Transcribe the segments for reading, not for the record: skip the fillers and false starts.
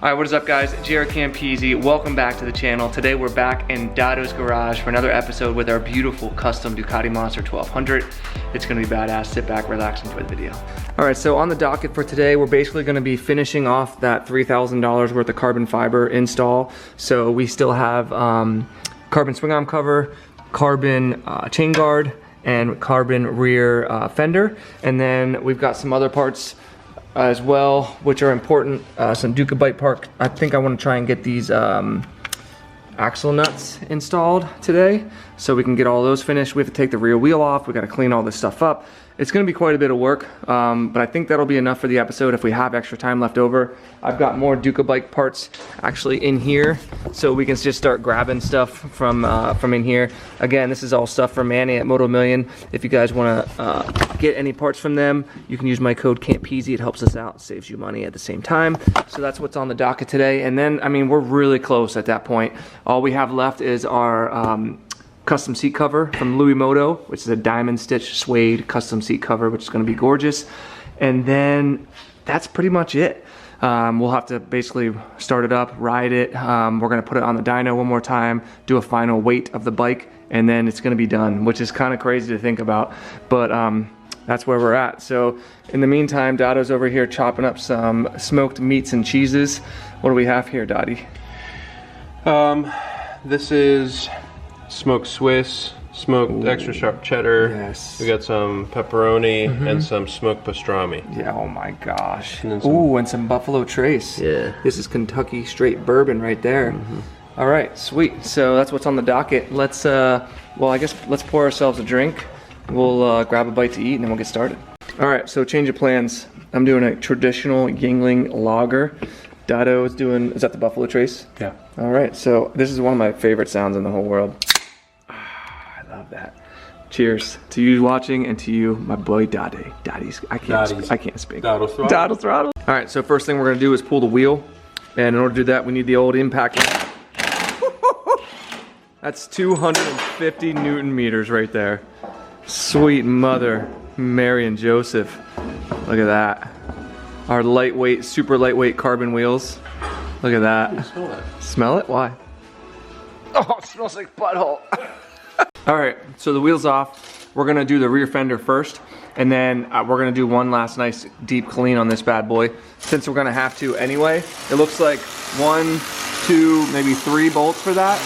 Alright, what is up guys? JaretCampisi, welcome back to the channel. Today we're back in Dado's garage for another episode with our beautiful custom Ducati Monster 1200. It's gonna be badass. Sit back, relax, enjoy the video. Alright, so on the docket for today, we're basically gonna be finishing off that $3,000 worth of carbon fiber install. So we still have carbon swing arm cover, carbon chain guard, and carbon rear fender. And then we've got some other parts as well, which are important. Some Ducati part. I think I want to try and get these axle nuts installed today, so we can get all those finished. We have to take the rear wheel off. We got to clean all this stuff up. It's going to be quite a bit of work, but I think that'll be enough for the episode if we have extra time left over. I've got more Ducati parts actually in here, so we can just start grabbing stuff from in here. Again, this is all stuff from Manny at Moto Million. If you guys want to get any parts from them, you can use my code Campisi. It helps us out, saves you money at the same time. So that's what's on the docket today. And then, I mean, we're really close at that point. All we have left is our custom seat cover from Louis Moto, which is a diamond stitch suede custom seat cover, which is going to be gorgeous. And then that's pretty much it. We'll have to basically start it up, ride it. We're going to put it on the dyno one more time, do a final weight of the bike, and then it's going to be done, which is kind of crazy to think about, but that's where we're at. So in the meantime, Dado's over here chopping up some smoked meats and cheeses. What do we have here, Dottie? This is smoked Swiss, smoked extra sharp cheddar. Yes. We got some pepperoni and some smoked pastrami. Yeah, oh my gosh. And Ooh, and some Buffalo Trace. Yeah. This is Kentucky straight bourbon right there. All right, sweet. So that's what's on the docket. Let's, well, I guess let's pour ourselves a drink. We'll grab a bite to eat and then we'll get started. All right, so change of plans. I'm doing a traditional Yingling lager. Dado is doing, is that the Buffalo Trace? Yeah. All right, so this is one of my favorite sounds in the whole world. I love that. Cheers to you watching and to you, my boy Dade. Daddy's, I can't speak. Dado throttle. Dado throttle. All right, so first thing we're gonna do is pull the wheel. And in order to do that, we need the old impact. That's 250 Newton meters right there. Sweet mother, Mary and Joseph. Look at that. Our lightweight, super lightweight carbon wheels. Look at that. Smell that. Smell it? Why? Oh, it smells like butthole. All right, so the wheel's off. We're gonna do the rear fender first, and then we're gonna do one last nice deep clean on this bad boy. Since we're gonna have to anyway, it looks like 1, 2, maybe 3 bolts for that.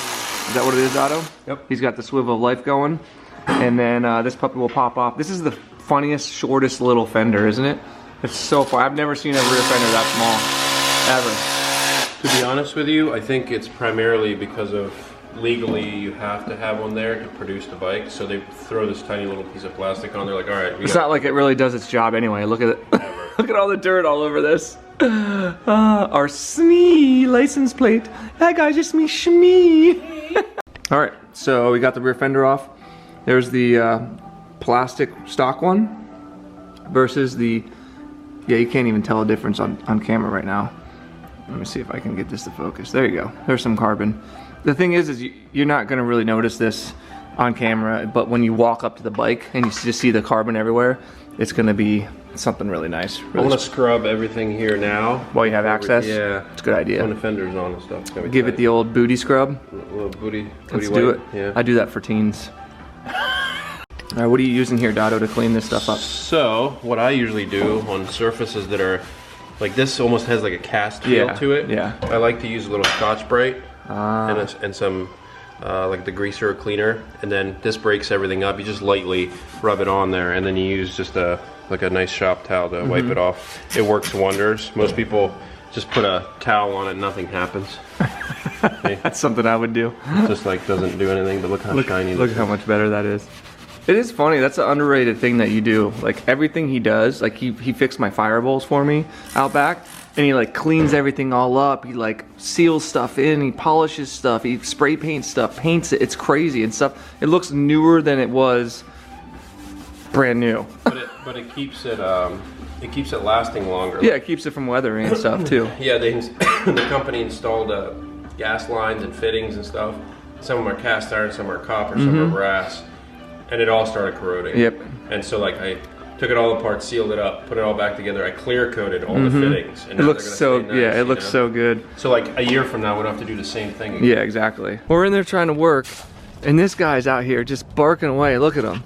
Is that what it is, Otto? Yep. He's got the swivel of life going. And then this puppy will pop off. This is the funniest, shortest little fender, isn't it? It's so far. I've never seen a rear fender that small, ever. To be honest with you, I think it's primarily because of legally you have to have one there to produce the bike. So they throw this tiny little piece of plastic on there like, all right. It's not like it really does its job anyway. Look at it. Look at all the dirt all over this. Our SME license plate. That guy's just me Shmee. All right, so we got the rear fender off. There's the plastic stock one versus the, yeah, you can't even tell a difference on camera right now. Let me see if I can get this to focus. There you go. There's some carbon. The thing is you're not gonna really notice this on camera, but when you walk up to the bike and you just see the carbon everywhere, it's gonna be something really nice. Really I want to scrub everything here now. While you have access? Yeah. It's a good idea. When the fender's on and stuff. It's gonna be Give tight. it the old booty scrub. A little booty Let's wipe. do it. Yeah. I do that for teens. All right, what are you using here, Dado, to clean this stuff up? So, what I usually do on surfaces that are, like this almost has like a cast feel to it. Yeah. I like to use a little Scotch-Brite and some like the greaser or cleaner, and then this breaks everything up. You just lightly rub it on there, and then you use just a nice shop towel to wipe it off. It works wonders. Most people just put a towel on it, nothing happens. Okay. That's something I would do. It just like doesn't do anything, but look how shiny. Look how much better that is. It is funny, that's an underrated thing that you do. Like everything he does, like he fixed my fire bowls for me out back, and he like cleans everything all up. He like seals stuff in, he polishes stuff, he spray paints stuff, paints it. It's crazy and stuff. It looks newer than it was brand new. But it keeps it lasting longer. Yeah, it keeps it from weathering and stuff too. Yeah, the company installed gas lines and fittings and stuff. Some of them are cast iron, some are copper, some are brass, and it all started corroding. Yep. And so like took it all apart, sealed it up, put it all back together. I clear coated all the fittings. And it looks so nice, yeah, it looks so good. So like a year from now, we'll have to do the same thing again. Yeah, exactly. We're in there trying to work, and this guy's out here just barking away. Look at him.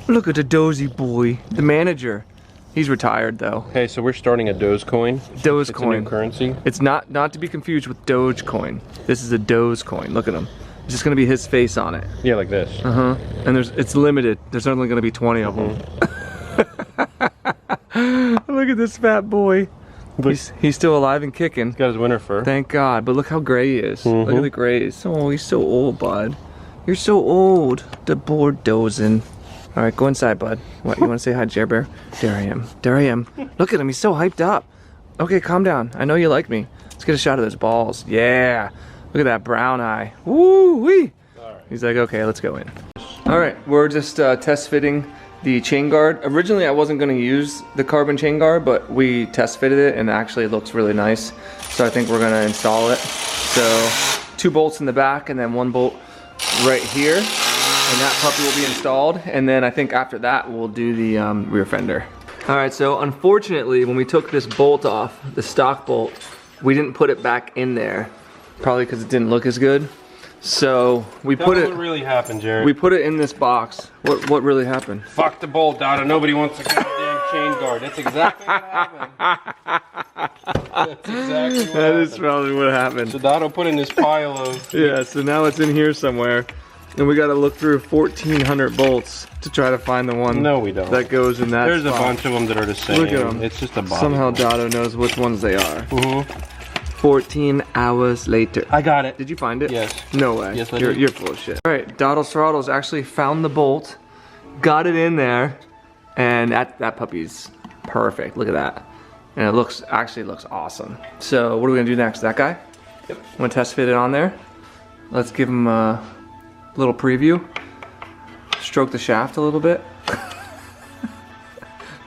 Look at the dozy boy, the manager. He's retired though. Okay, so we're starting a Dogecoin. Dogecoin. It's a new currency. It's not to be confused with Dogecoin. This is a Dogecoin. Look at him. It's just gonna be his face on it. Yeah, like this. And it's limited. There's only gonna be 20 of them. Look at this fat boy. He's still alive and kicking. He's got his winter fur. Thank God. But look how gray he is. Look at the grays. Oh, he's so old, bud. You're so old. The board dozing. All right, go inside, bud. What, you want to say hi, Jer Bear? There I am. There I am. Look at him. He's so hyped up. Okay, calm down. I know you like me. Let's get a shot of those balls. Yeah. Look at that brown eye. Woo-wee. Right. He's like, okay, let's go in. All right, we're just test fitting the chain guard. Originally, I wasn't going to use the carbon chain guard, but we test fitted it, and actually it looks really nice. So I think we're going to install it. So 2 bolts in the back, and then 1 bolt right here. And that puppy will be installed, and then I think after that we'll do the rear fender. All right, so unfortunately when we took this bolt off, the stock bolt, we didn't put it back in there, probably because it didn't look as good. So we put it. What really happened, Jared? We put it in this box. What really happened? Fuck the bolt, Dada. Nobody wants a goddamn chain guard. That's exactly what happened. That's exactly what That is probably what happened. So Dada put in this pile of. Yeah, so now it's in here somewhere. And we got to look through 1,400 bolts to try to find the one that goes in that There's spot. a bunch of them that are the same. Look at them. It's just a body. Somehow Dado knows which ones they are. 14 hours later. I got it. Did you find it? Yes. No way. Yes, I did. You're full of shit. All right, Doddle's Throttles actually found the bolt, got it in there, and that puppy's perfect. Look at that. And it actually looks awesome. So what are we gonna do next? That guy? Yep. I'm gonna test fit it on there. Let's give him a little preview. Stroke the shaft a little bit.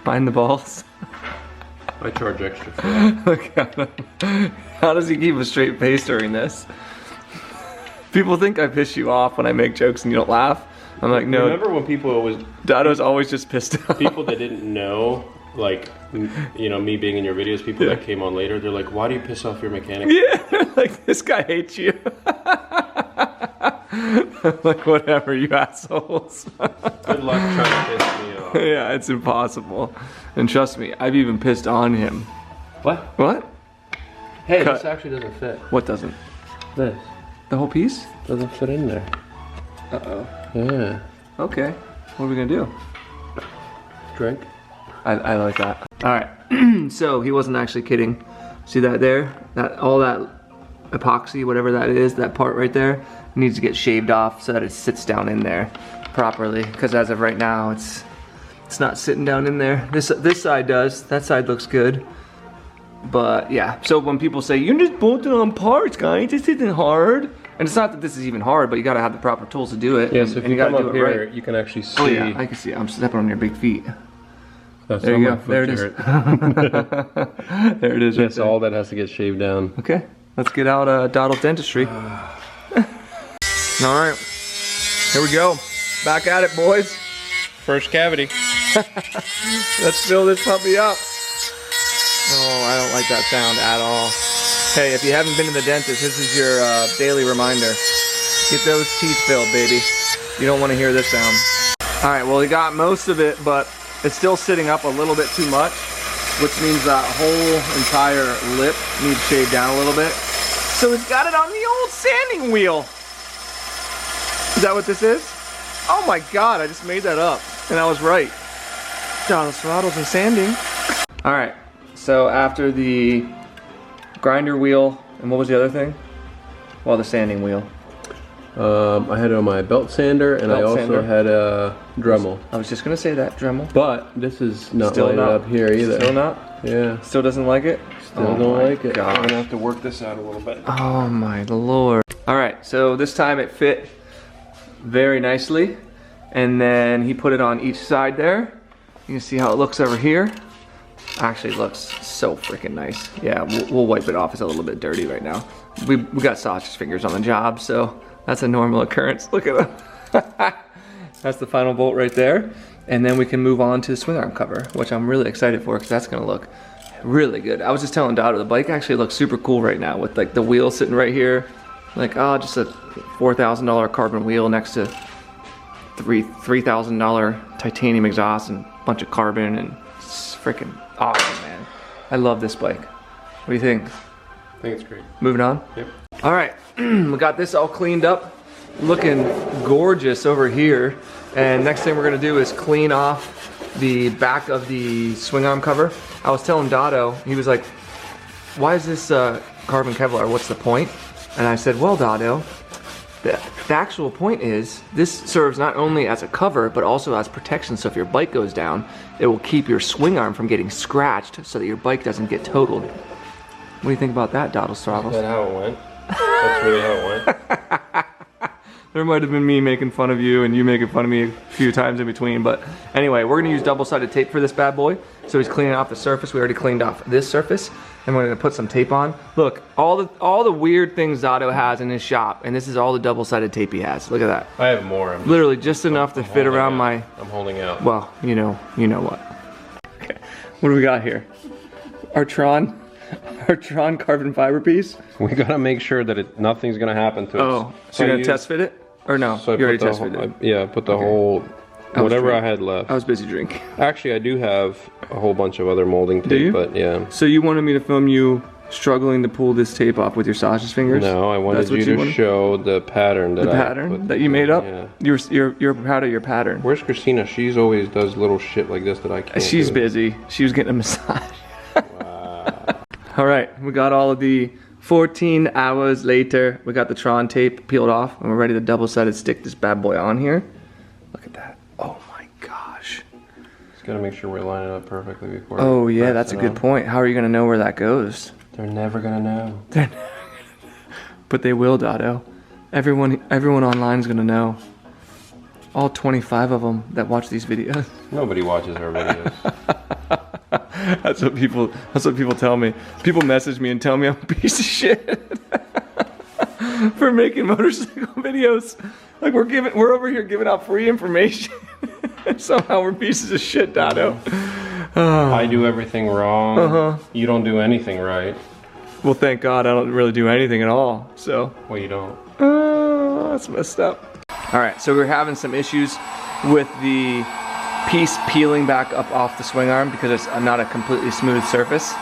Find the balls. I charge extra for that. Look at him. How does he keep a straight face during this? People think I piss you off when I make jokes and you don't laugh. I'm like, no. Remember when people always... Dado's always just pissed off. People that didn't know, like, you know, me being in your videos, people that came on later, they're like, why do you piss off your mechanic? Yeah, like, this guy hates you. Like, whatever, you assholes. Good luck trying to piss me off. Yeah, it's impossible. And trust me, I've even pissed on him. What? What? Hey, Cut. this actually doesn't fit. What doesn't? This The whole piece? doesn't fit in there. Uh-oh. Yeah. Okay, what are we gonna do? Drink. I like that. All right, so he wasn't actually kidding. See that there? All that epoxy, whatever that is, that part right there, needs to get shaved off so that it sits down in there properly. Because as of right now, it's not sitting down in there. This side does. That side looks good. But yeah, so when people say, you're just bolting on parts, guys, this isn't hard. And it's not that this is even hard, but you gotta have the proper tools to do it. Yeah, so if and you gotta come do up it here, right. you can actually see. Oh yeah, I can see it. I'm stepping on your big feet. That's There you go. There it is. There it is. That's all that has to get shaved down. Okay, let's get out Doddle's dentistry. All right, here we go. Back at it, boys. First cavity. Let's fill this puppy up. Oh, I don't like that sound at all. Hey, if you haven't been to the dentist, this is your daily reminder. Get those teeth filled, baby. You don't want to hear this sound. All right, well, we got most of it, but it's still sitting up a little bit too much, which means that whole entire lip needs shaved down a little bit. So he's got it on the old sanding wheel. Is that what this is? Oh my God, I just made that up, and I was right. Donald's throttles and sanding. All right, so after the grinder wheel, and what was the other thing? Well, the sanding wheel. I had it on my belt sander, and I also had a Dremel. I was just gonna say that, Dremel. But this is not Still lighted not up here either. Still not? Yeah. Still doesn't like it? Still don't like it. God. I'm gonna have to work this out a little bit. Oh my Lord. All right, so this time it fit very nicely. And then he put it on each side there. You can see how it looks over here. Actually looks so freaking nice. Yeah, we'll wipe it off. It's a little bit dirty right now. We got sausage fingers on the job, so that's a normal occurrence. Look at him. That's the final bolt right there. and then we can move on to the swing arm cover, which I'm really excited for because that's gonna look really good. I was just telling Dotto, the bike actually looks super cool right now with like the wheel sitting right here. Like, oh, just a $4,000 carbon wheel next to $3,000 titanium exhaust and a bunch of carbon, and it's freaking awesome, man. I love this bike. What do you think? I think it's great. Moving on? Yep. All right, we got this all cleaned up, looking gorgeous over here. And next thing we're gonna do is clean off the back of the swing arm cover. I was telling Dotto, he was like, why is this carbon Kevlar? What's the point? And I said, well, Dotto, the actual point is this serves not only as a cover, but also as protection. So if your bike goes down, it will keep your swing arm from getting scratched so that your bike doesn't get totaled. What do you think about that, Dottles Throttles? Is that how it went? That's really how it went. There might have been me making fun of you and you making fun of me a few times in between, but anyway, we're gonna use double-sided tape for this bad boy. So he's cleaning off the surface. We already cleaned off this surface, and we're gonna put some tape on. Look, all the weird things Dotto has in his shop, and this is all the double-sided tape he has. Look at that. I have more. Literally just enough to fit around my... I'm holding out. Well, you know what. Okay, what do we got here? Our Tron carbon fiber piece. We gotta make sure that nothing's gonna happen to us. Oh, so you're gonna test fit it? Or no, so you already test fit it? Yeah, put the whole, whatever I had left. I was busy drinking. Actually, I do have a whole bunch of other molding tape, do you? But yeah. So you wanted me to film you struggling to pull this tape off with your sausage fingers? No, I wanted you to show the pattern that that you made up? Yeah. You're proud of your pattern. Where's Christina? She's always does little shit like this that I can't She's do. busy. She was getting a massage. Wow. All right, we got all of the 14 hours later. We got the Tron tape peeled off, and we're ready to double-sided stick this bad boy on here. Look at that. Oh my gosh. Just gotta make sure we're lining up perfectly before. Oh yeah, that's a good point. How are you gonna know where that goes? They're never gonna know. But they will, Dotto. Everyone online is gonna know. All 25 of them that watch these videos. Nobody watches our videos. That's what people tell me. People message me and tell me I'm a piece of shit for making motorcycle videos. Like we're over here giving out free information. Somehow we're pieces of shit, Dotto. I do everything wrong. You don't do anything right. Well, thank God I don't really do anything at all. So. Well, you don't. That's messed up. All right, so we're having some issues with the piece peeling back up off the swing arm because it's not a completely smooth surface.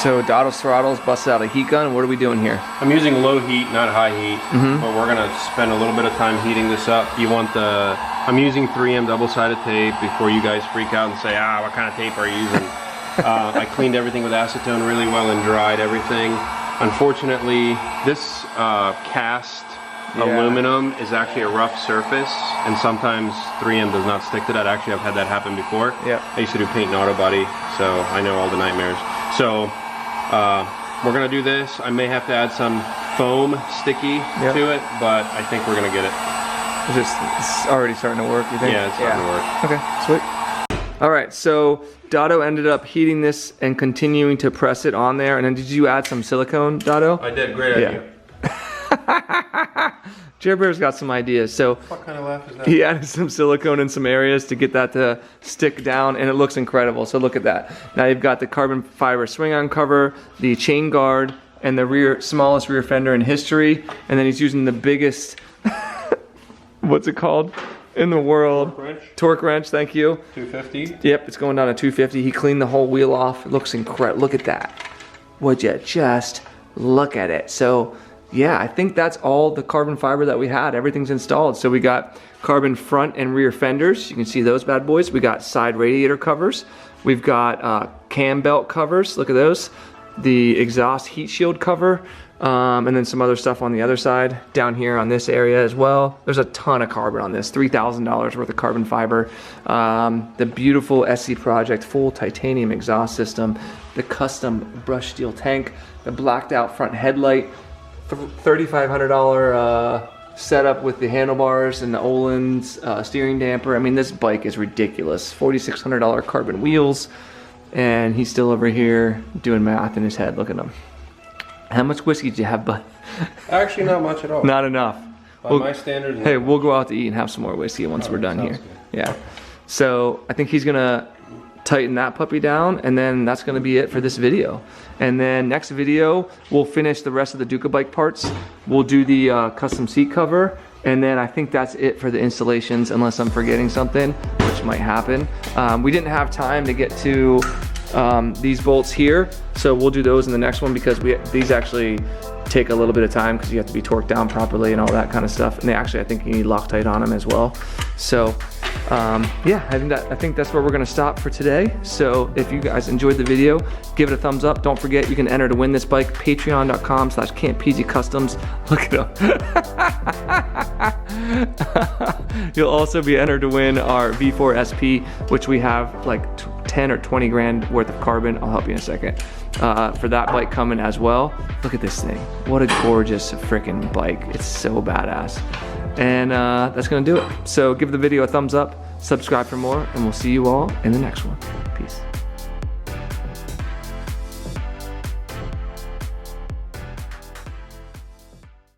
So Dottles Throttles busted out a heat gun. What are we doing here? I'm using low heat, not high heat, but we're gonna spend a little bit of time heating this up. You want I'm using 3M double-sided tape before you guys freak out and say, what kind of tape are you using? I cleaned everything with acetone really well and dried everything. Unfortunately, this cast aluminum is actually a rough surface, and sometimes 3M does not stick to that. Actually, I've had that happen before. Yeah. I used to do paint and auto body, so I know all the nightmares. So we're gonna do this. I may have to add some foam sticky to it, but I think we're gonna get it. It's already starting to work, you think? Yeah, it's starting to work. Okay, sweet. All right, so Dotto ended up heating this and continuing to press it on there. And then did you add some silicone, Dotto? I did, great idea. Jared Bear's got some ideas. So What kind of laugh is that? he added some silicone in some areas to get that to stick down, and it looks incredible. So look at that. Now you've got the carbon fiber swing arm cover, the chain guard, and the smallest rear fender in history. And then he's using the biggest, what's it called in the world? Torque wrench. Torque wrench, thank you. 250. Yep, it's going down to 250. He cleaned the whole wheel off. It looks incredible. Look at that. Would you just look at it? So yeah, I think that's all the carbon fiber that we had. Everything's installed. So we got carbon front and rear fenders. You can see those bad boys. We got side radiator covers. We've got cam belt covers. Look at those. The exhaust heat shield cover. And then some other stuff on the other side. Down here on this area as well. There's a ton of carbon on this. $3,000 worth of carbon fiber. The beautiful SC Project full titanium exhaust system. The custom brushed steel tank. The blacked out front headlight. $3,500 setup with the handlebars and the Öhlins steering damper. I mean, this bike is ridiculous. $4,600 carbon wheels, and he's still over here doing math in his head. Look at him. How much whiskey did you have, bud? Actually, not much at all. Not enough. By my standards. Hey, we'll go out to eat and have some more whiskey once we're done here. Good. Yeah. So I think he's gonna tighten that puppy down, and then that's gonna be it for this video. And then next video, we'll finish the rest of the Duca bike parts. We'll do the custom seat cover, and then I think that's it for the installations, unless I'm forgetting something, which might happen. We didn't have time to get to these bolts here, so we'll do those in the next one, because these actually take a little bit of time because you have to be torqued down properly and all that kind of stuff. And they actually, I think you need Loctite on them as well. So yeah, I think that's where we're gonna stop for today. So if you guys enjoyed the video, give it a thumbs up. Don't forget, you can enter to win this bike, patreon.com/Campisi Customs. Look at him. You'll also be entered to win our V4 SP, which we have like 10 or 20 grand worth of carbon. I'll help you in a second. For that bike coming as well. Look at this thing. What a gorgeous freaking bike. It's so badass. And that's gonna do it. So give the video a thumbs up, subscribe for more, and we'll see you all in the next one.